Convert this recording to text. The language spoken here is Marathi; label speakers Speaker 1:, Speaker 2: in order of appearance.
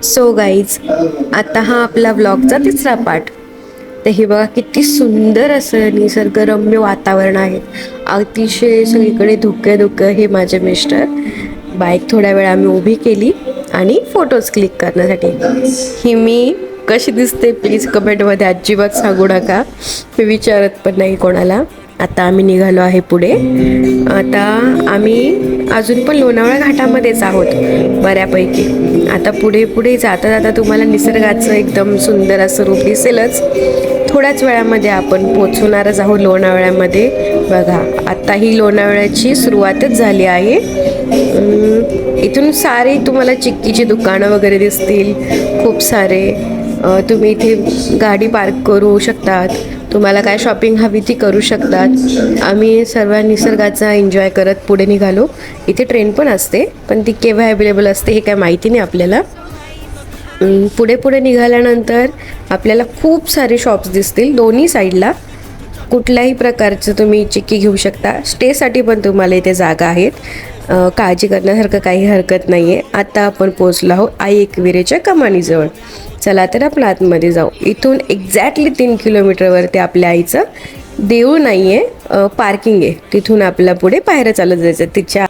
Speaker 1: सो गाईज, आता हा आपला व्लॉगचा तिसरा पार्ट. तर हे बघा किती सुंदर असं निसर्गरम्य वातावरण आहे. अतिशय सगळीकडे धुकं धुकं. हे माझे मिस्टर बाईक थोड्या वेळ आम्ही उभी केली आणि फोटोज क्लिक करण्यासाठी. ही मी कशी दिसते प्लीज कमेंटमध्ये अजिबात सांगू नका, मी विचारत पण नाही कोणाला. आता आम्ही निघालो आहे पुढे. आता आम्ही अजून पण लोणावळा घाटामध्येच आहोत बऱ्यापैकी. आता पुढे पुढे जाता जाता तुम्हाला निसर्गाचं एकदम सुंदर असं रूप दिसेलच. थोड्याच वेळामध्ये आपण पोचवणारच आहोत लोणावळ्यामध्ये. बघा आता ही लोणावळ्याची सुरुवातच झाली आहे. इथून सारे तुम्हाला चिक्कीची दुकानं वगैरे दिसतील खूप सारे. तुम्ही इथे गाडी पार्क करू शकतात. तुम्हाला काय शॉपिंग हवी ती करू शकतात. आम्ही सर्व निसर्गाचा एन्जॉय करत पुढे निघालो. इथे ट्रेन पण असते, पण ती केव्हा अवेलेबल असते हे काय माहिती नाही आपल्याला. पुढे पुढे निघाल्यानंतर आपल्याला खूप सारे शॉप्स दिसतील दोन्ही साईडला. कुठल्याही प्रकारचं तुम्ही चिक्की घेऊ शकता. स्टेसाठी पण तुम्हाला इथे जागा आहेत. काळजी करण्यासारखं काही हरकत नाही आहे. आता आपण पोचलो आहोत आई एकविरेच्या कमानीजवळ. चला तर आपण आतमध्ये जाऊ. इथून एक्झॅक्टली 3 किलोमीटरवरती आपल्या आईचं देऊळ नाही आहे, पार्किंग आहे. तिथून आपल्याला पुढे पायऱ्या चालत जायचं. तिच्या